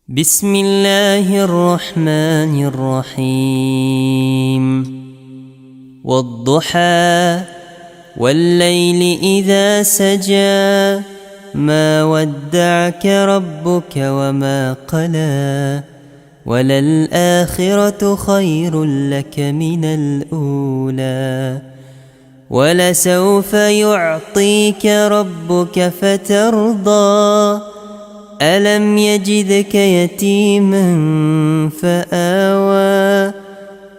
بسم الله الرحمن الرحيم والضحى والليل إذا سجى ما ودعك ربك وما قلى وللآخرة خير لك من الأولى ولسوف يعطيك ربك فترضى ألم يجدك يتيما فآوى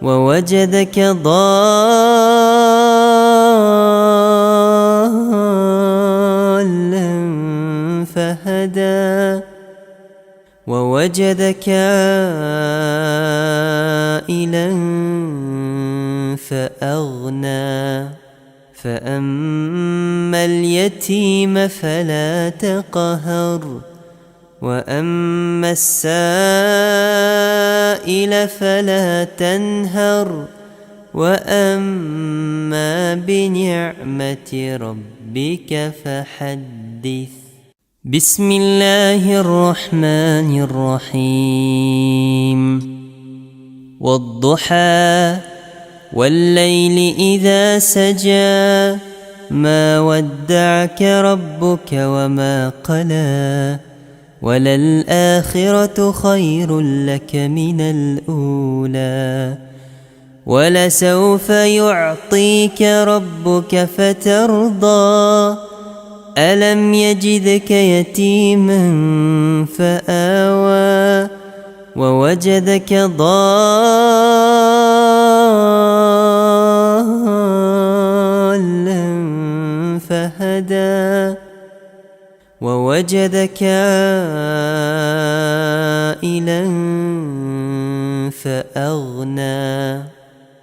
ووجدك ضالا فهدى ووجدك عائلا فأغنى فأما اليتيم فلا تقهر وأما السائل فلا تنهر وأما بنعمة ربك فحدث. بسم الله الرحمن الرحيم والضحى والليل إذا سجى ما ودعك ربك وما قلى وللآخرة خير لك من الأولى ولسوف يعطيك ربك فترضى ألم يجدك يتيما فآوى ووجدك ضالا فهدى ووجدك عائلا فأغنى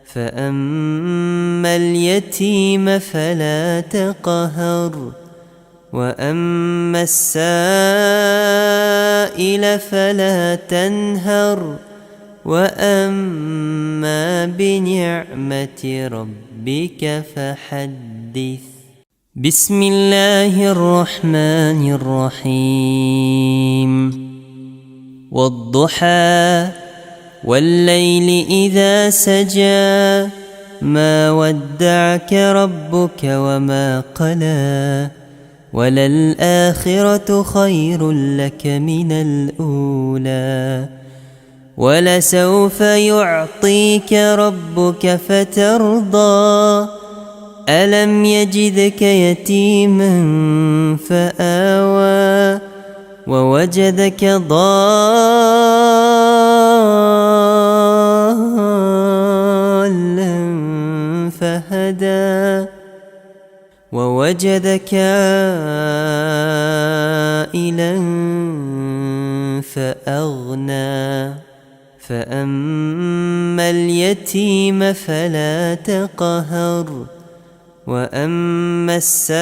فأما اليتيم فلا تقهر وأما السائل فلا تنهر وأما بنعمة ربك فحدث. بسم الله الرحمن الرحيم والضحى والليل إذا سجى ما ودعك ربك وما قلى وللآخرة خير لك من الأولى ولسوف يعطيك ربك فترضى ألم يجدك يتيما فآوى ووجدك ضالا فهدى ووجدك عائلا فأغنى فأما اليتيم فلا تقهر وأما السائل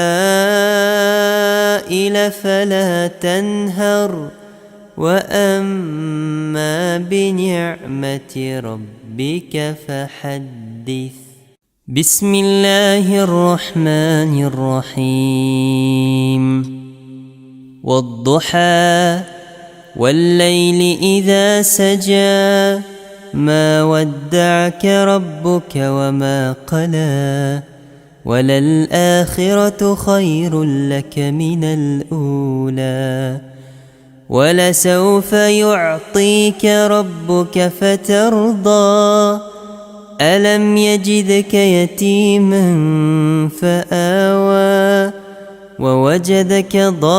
فلا تنهر وأما بنعمة ربك فحدث. بسم الله الرحمن الرحيم والضحى والليل إذا سجى ما ودعك ربك وما قلى وللآخرة خير لك من الأولى ولسوف يعطيك ربك فترضى ألم يجدك يتيما فآوى ووجدك ضالا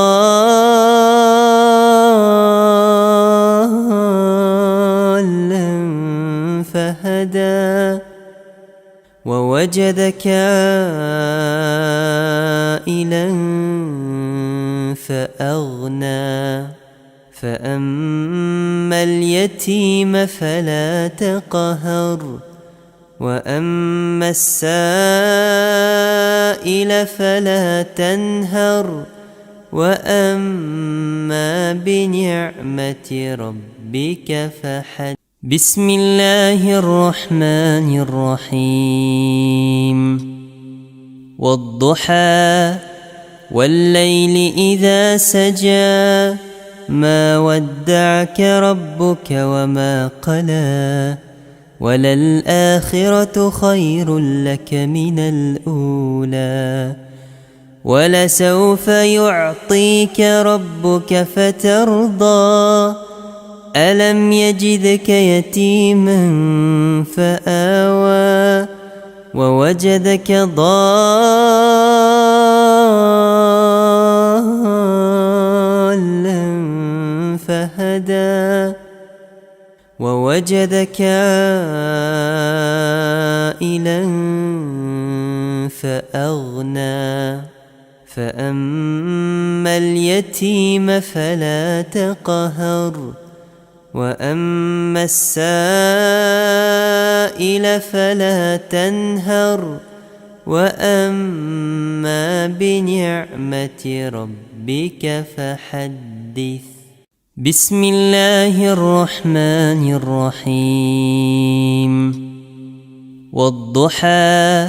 فهدى ووجدك عائلا فأغنى فأما اليتيم فلا تقهر وأما السائل فلا تنهر وأما بنعمة ربك فحدث. بسم الله الرحمن الرحيم والضحى والليل إذا سجى ما ودعك ربك وما قلى وللآخرة خير لك من الأولى ولسوف يعطيك ربك فترضى ألم يجدك يتيما فآوى ووجدك ضالا فهدى ووجدك عائلا فأغنى فأما اليتيم فلا تقهر وأما السائل فلا تنهر وأما بنعمة ربك فحدث بسم الله الرحمن الرحيم والضحى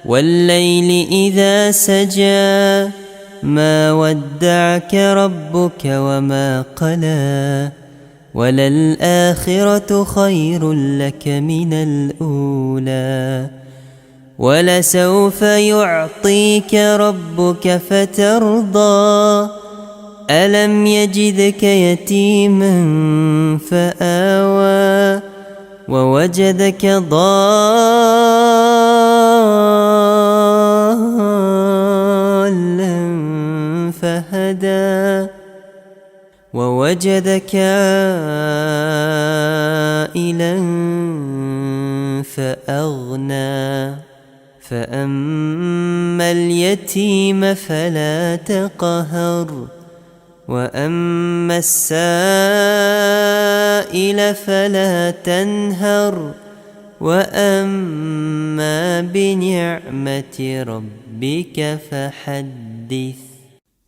والليل إذا سجى ما ودعك ربك وما قلى وللآخرة خير لك من الأولى ولسوف يعطيك ربك فترضى ألم يجدك يتيما فآوى ووجدك ضالا فهدى ووجدك عائلا فأغنى فأما اليتيم فلا تقهر وأما السائل فلا تنهر وأما بنعمة ربك فحدث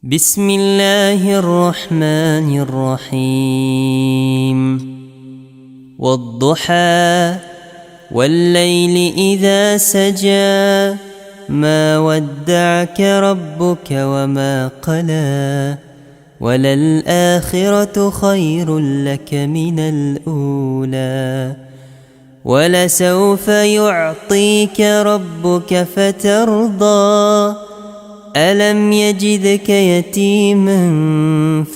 بسم الله الرحمن الرحيم والضحى والليل إذا سجى ما ودعك ربك وما قلى وللآخرة خير لك من الأولى ولسوف يعطيك ربك فترضى ألم يجدك يتيما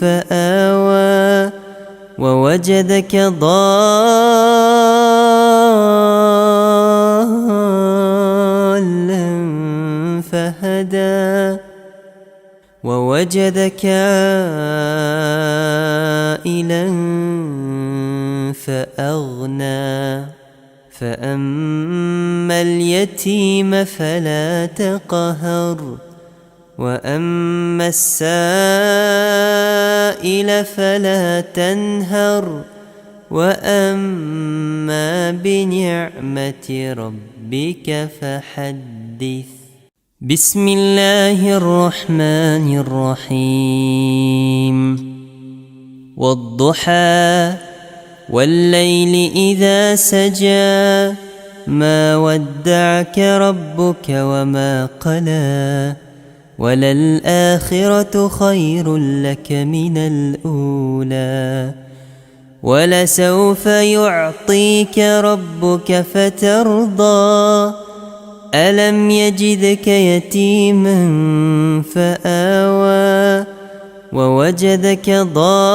فآوى ووجدك ضالا فهدى ووجدك عائلا فأغنى فأما اليتيم فلا تقهر وأما السائل فلا تنهر وأما بنعمة ربك فحدث بسم الله الرحمن الرحيم والضحى والليل إذا سجى ما ودعك ربك وما قلى وللآخرة خير لك من الأولى ولسوف يعطيك ربك فترضى ألم يجدك يتيما فآوى ووجدك ضالا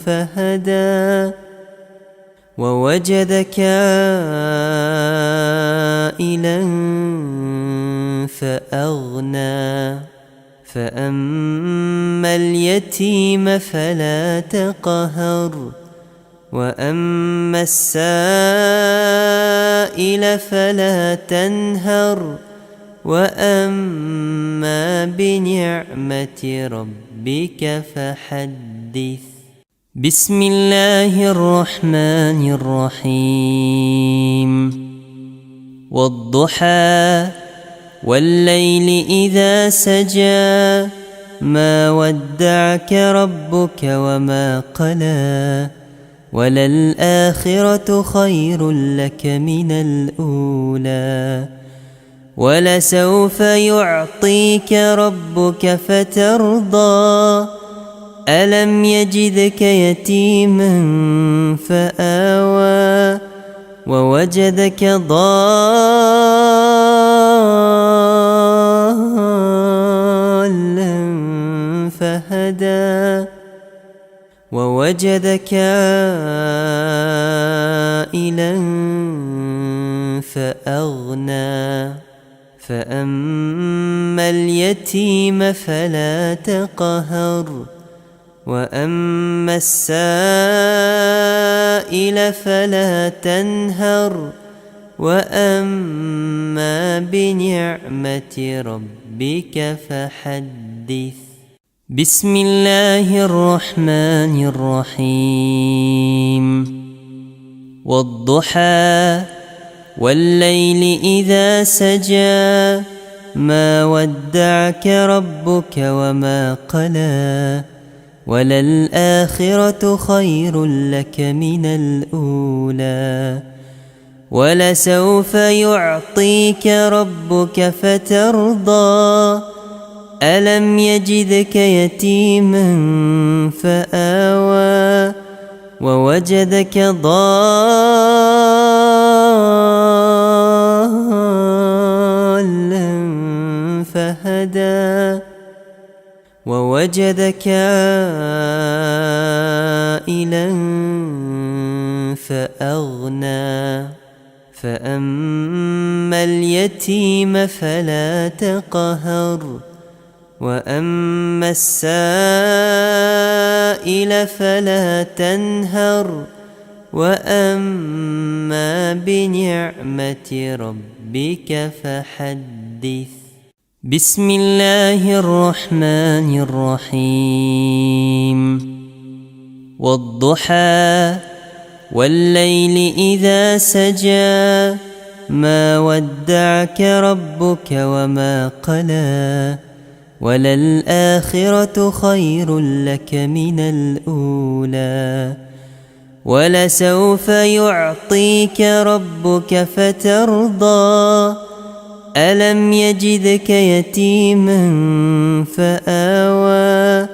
فهدى ووجدك عائلا فأغنى فأما اليتيم فلا تقهر وأما السائل فلا تنهر وأما بنعمة ربك فحدث بسم الله الرحمن الرحيم والضحى والليل إذا سجى ما ودعك ربك وما قلى وللآخرة خير لك من الأولى ولسوف يعطيك ربك فترضى ألم يجدك يتيما فآوى ووجدك ضالا فهدى ووجدك عائلا فأغنى فأما اليتيم فلا تقهر وأما السائل فلا تنهر وأما بنعمة ربك فحدث. بسم الله الرحمن الرحيم. والضحى والليل إذا سجى ما ودعك ربك وما قلى وللآخرة خير لك من الأولى ولسوف يعطيك ربك فترضى ألم يجدك يتيما فآوى ووجدك ضالا فهدى ووجدك عائلا فأغنى فأما اليتيم فلا تقهر وأما السائل فلا تنهر وأما بنعمة ربك فحدث. بسم الله الرحمن الرحيم. والضحى والليل إذا سجى ما ودعك ربك وما قلى وللآخرة خير لك من الأولى ولسوف يعطيك ربك فترضى ألم يجدك يتيما فآوى